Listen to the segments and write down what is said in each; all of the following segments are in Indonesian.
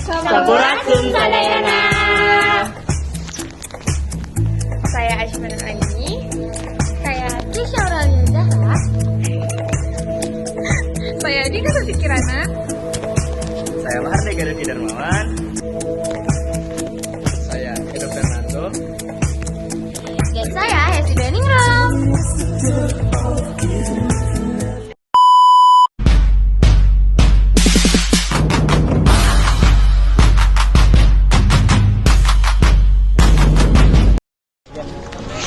Sampurasun Sadayana. Saya Aishmanan Ani. Saya Kisha Aurelia Zahra. Saya Dika Suti Kirana. Saya Mahardika Devi Darmawan. Saya Edo Fernando. Dan saya Hesti Beningrum.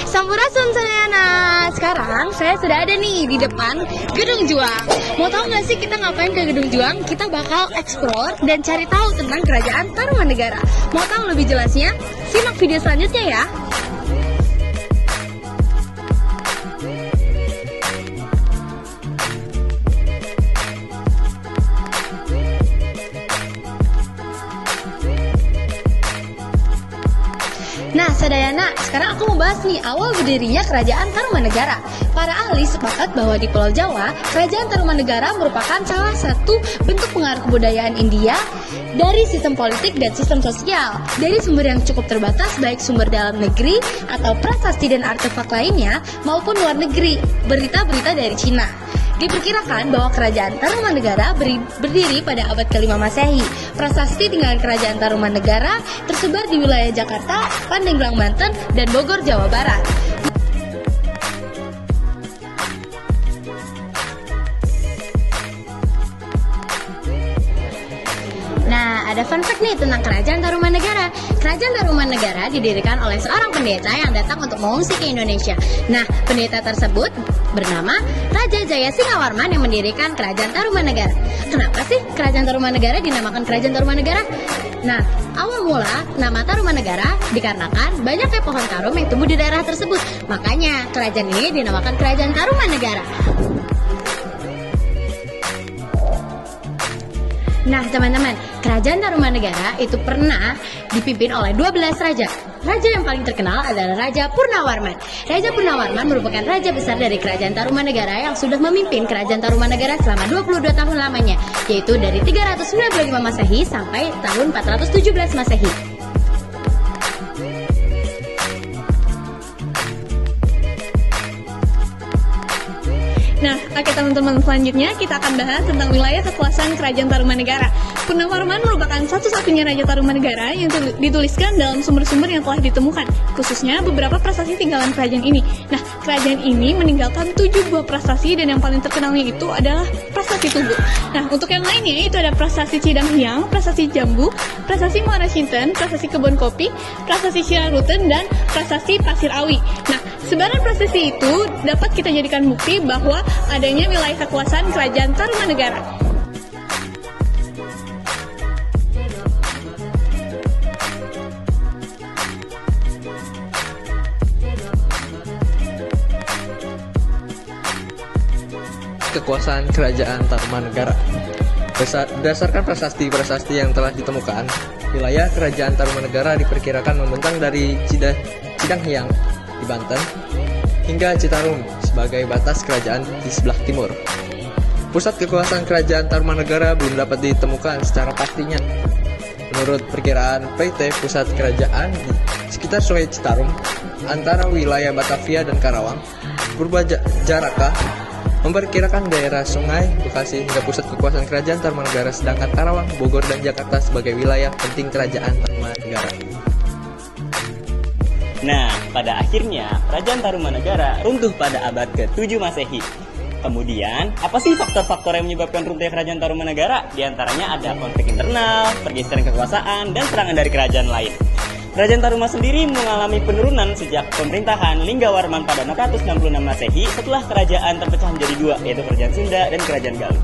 Sampurasun Sadayana. Sekarang saya sudah ada nih di depan Gedung Juang. Mau tahu nggak sih kita ngapain ke Gedung Juang? Kita bakal explore dan cari tahu tentang Kerajaan Tarumanegara. Mau tahu lebih jelasnya? Simak video selanjutnya ya. Nah, Sadayana, sekarang aku mau bahas nih awal berdirinya Kerajaan Tarumanegara. Para ahli sepakat bahwa di Pulau Jawa, Kerajaan Tarumanegara merupakan salah satu bentuk pengaruh kebudayaan India dari sistem politik dan sistem sosial. Dari sumber yang cukup terbatas, baik sumber dalam negeri atau prasasti dan artefak lainnya, maupun luar negeri, berita-berita dari Cina. Diperkirakan bahwa Kerajaan Tarumanegara berdiri pada abad ke-5 Masehi. Prasasti tinggalan Kerajaan Tarumanegara tersebar di wilayah Jakarta, Pandeglang, Banten, dan Bogor, Jawa Barat. Nah, ada fun fact nih tentang Kerajaan Tarumanegara. Kerajaan Tarumanegara didirikan oleh seorang pendeta yang datang untuk mengungsi ke Indonesia. Nah, pendeta tersebut bernama Raja Jaya Singawarman yang mendirikan Kerajaan Tarumanegara. Kenapa sih Kerajaan Tarumanegara dinamakan Kerajaan Tarumanegara? Nah, awal mula nama Tarumanegara dikarenakan banyaknya pohon tarum yang tumbuh di daerah tersebut. Makanya kerajaan ini dinamakan Kerajaan Tarumanegara. Nah teman-teman, Kerajaan Tarumanegara itu pernah dipimpin oleh 12 raja. Raja yang paling terkenal adalah Raja Purnawarman. Raja Purnawarman merupakan raja besar dari Kerajaan Tarumanegara yang sudah memimpin Kerajaan Tarumanegara selama 22 tahun lamanya, yaitu dari 395 Masehi sampai tahun 417 Masehi. Nah, oke teman-teman, selanjutnya kita akan bahas tentang wilayah kekuasaan Kerajaan Tarumanegara. Purnawarman merupakan satu-satunya Raja Tarumanegara yang dituliskan dalam sumber-sumber yang telah ditemukan, khususnya beberapa prasasti tinggalan kerajaan ini. Nah, kerajaan ini meninggalkan 7 buah prasasti dan yang paling terkenalnya itu adalah prasasti Tugu. Nah, untuk yang lainnya itu ada prasasti Cidanghyang, prasasti Jambu, prasasti Muara Sinten, prasasti Kebon Kopi, prasasti Ciraruten, dan prasasti Pasir Awi. Nah, sebaran prasasti itu dapat kita jadikan bukti bahwa adanya wilayah kekuasaan Kerajaan Tarumanegara. Kekuasaan Kerajaan Tarumanegara. Berdasarkan prasasti-prasasti yang telah ditemukan, wilayah Kerajaan Tarumanegara diperkirakan membentang dari Cidanghyang di Banten hingga Citarum sebagai batas kerajaan di sebelah timur. Pusat kekuasaan Kerajaan Tarumanegara belum dapat ditemukan secara pastinya. Menurut perkiraan PT, pusat kerajaan di sekitar Sungai Citarum antara wilayah Batavia dan Karawang. Purbajarakah memperkirakan daerah Sungai Bekasi hingga pusat kekuasaan Kerajaan Tarumanegara, sedangkan Karawang, Bogor, dan Jakarta sebagai wilayah penting Kerajaan Tarumanegara. Nah, pada akhirnya Kerajaan Tarumanegara runtuh pada abad ke-7 Masehi. Kemudian, apa sih faktor-faktor yang menyebabkan runtuhnya Kerajaan Tarumanegara? Di antaranya ada konflik internal, pergeseran kekuasaan, dan serangan dari kerajaan lain. Kerajaan Taruma sendiri mengalami penurunan sejak pemerintahan Linggawarman pada 666 Masehi setelah kerajaan terpecah menjadi dua, yaitu Kerajaan Sunda dan Kerajaan Galuh.